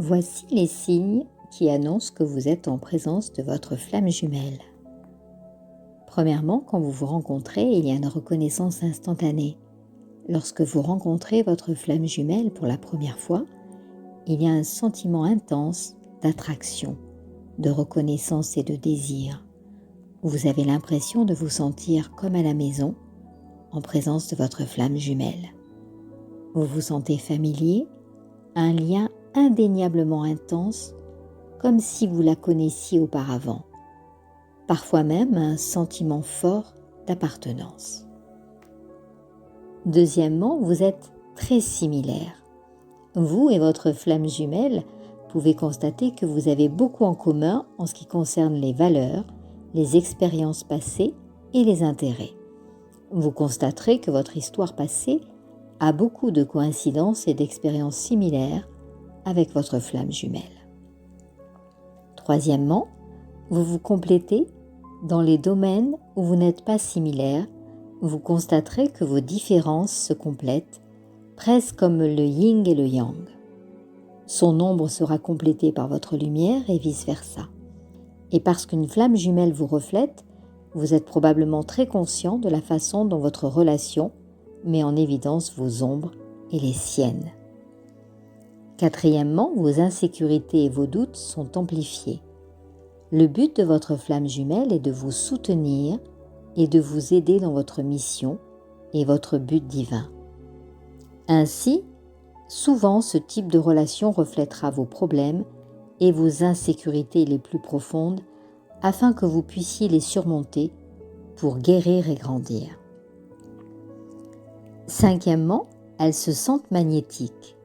Voici les signes qui annoncent que vous êtes en présence de votre flamme jumelle. Premièrement, quand vous vous rencontrez, il y a une reconnaissance instantanée. Lorsque vous rencontrez votre flamme jumelle pour la première fois, il y a un sentiment intense d'attraction, de reconnaissance et de désir. Vous avez l'impression de vous sentir comme à la maison, en présence de votre flamme jumelle. Vous vous sentez familier, un lien indéniablement intense, comme si vous la connaissiez auparavant. Parfois même un sentiment fort d'appartenance. Deuxièmement, vous êtes très similaires. Vous et votre flamme jumelle pouvez constater que vous avez beaucoup en commun en ce qui concerne les valeurs, les expériences passées et les intérêts. Vous constaterez que votre histoire passée a beaucoup de coïncidences et d'expériences similaires avec votre flamme jumelle. Troisièmement, vous vous complétez dans les domaines où vous n'êtes pas similaires. Vous constaterez que vos différences se complètent, presque comme le yin et le yang. Son ombre sera complétée par votre lumière et vice-versa. Et parce qu'une flamme jumelle vous reflète, vous êtes probablement très conscient de la façon dont votre relation met en évidence vos ombres et les siennes. Quatrièmement, vos insécurités et vos doutes sont amplifiés. Le but de votre flamme jumelle est de vous soutenir et de vous aider dans votre mission et votre but divin. Ainsi, souvent ce type de relation reflètera vos problèmes et vos insécurités les plus profondes afin que vous puissiez les surmonter pour guérir et grandir. Cinquièmement, elles se sentent magnétiques.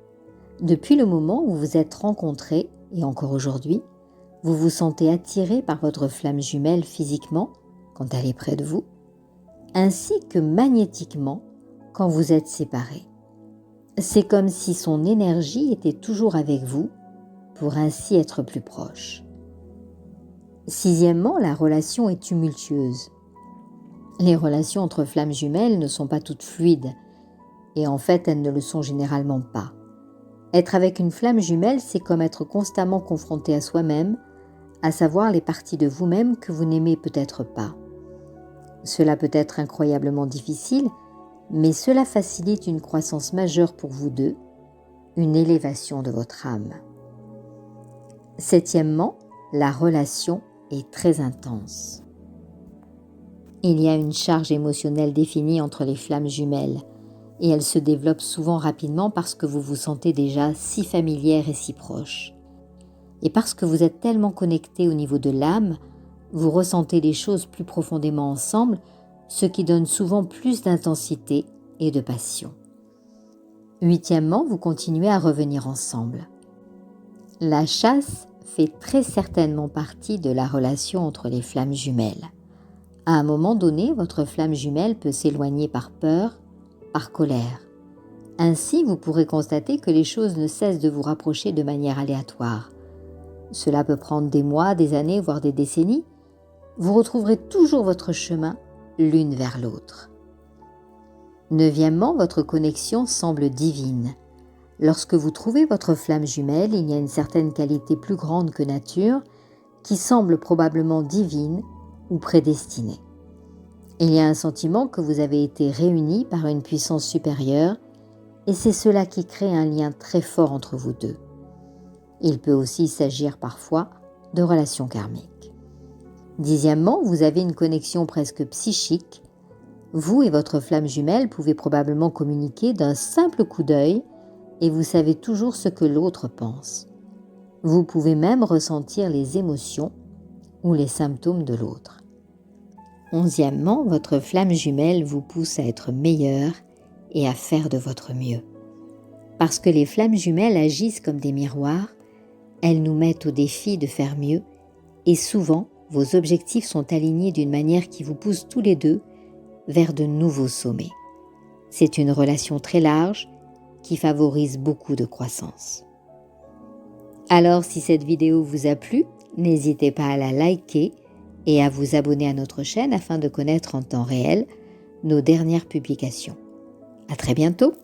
Depuis le moment où vous vous êtes rencontrés, et encore aujourd'hui, vous vous sentez attiré par votre flamme jumelle physiquement quand elle est près de vous, ainsi que magnétiquement quand vous êtes séparés. C'est comme si son énergie était toujours avec vous pour ainsi être plus proche. Sixièmement, la relation est tumultueuse. Les relations entre flammes jumelles ne sont pas toutes fluides et en fait elles ne le sont généralement pas. Être avec une flamme jumelle, c'est comme être constamment confronté à soi-même, à savoir les parties de vous-même que vous n'aimez peut-être pas. Cela peut être incroyablement difficile, mais cela facilite une croissance majeure pour vous deux, une élévation de votre âme. Septièmement, la relation est très intense. Il y a une charge émotionnelle définie entre les flammes jumelles, et elle se développe souvent rapidement parce que vous vous sentez déjà si familière et si proche. Et parce que vous êtes tellement connectés au niveau de l'âme, vous ressentez les choses plus profondément ensemble, ce qui donne souvent plus d'intensité et de passion. Huitièmement, vous continuez à revenir ensemble. La chasse fait très certainement partie de la relation entre les flammes jumelles. À un moment donné, votre flamme jumelle peut s'éloigner par peur, par colère. Ainsi, vous pourrez constater que les choses ne cessent de vous rapprocher de manière aléatoire. Cela peut prendre des mois, des années, voire des décennies. Vous retrouverez toujours votre chemin l'une vers l'autre. Neuvièmement, votre connexion semble divine. Lorsque vous trouvez votre flamme jumelle, il y a une certaine qualité plus grande que nature qui semble probablement divine ou prédestinée. Il y a un sentiment que vous avez été réunis par une puissance supérieure et c'est cela qui crée un lien très fort entre vous deux. Il peut aussi s'agir parfois de relations karmiques. Dixièmement, vous avez une connexion presque psychique. Vous et votre flamme jumelle pouvez probablement communiquer d'un simple coup d'œil et vous savez toujours ce que l'autre pense. Vous pouvez même ressentir les émotions ou les symptômes de l'autre. Onzièmement, votre flamme jumelle vous pousse à être meilleur et à faire de votre mieux. Parce que les flammes jumelles agissent comme des miroirs, elles nous mettent au défi de faire mieux et souvent, vos objectifs sont alignés d'une manière qui vous pousse tous les deux vers de nouveaux sommets. C'est une relation très large qui favorise beaucoup de croissance. Alors, si cette vidéo vous a plu, n'hésitez pas à la liker et à vous abonner à notre chaîne afin de connaître en temps réel nos dernières publications. À très bientôt!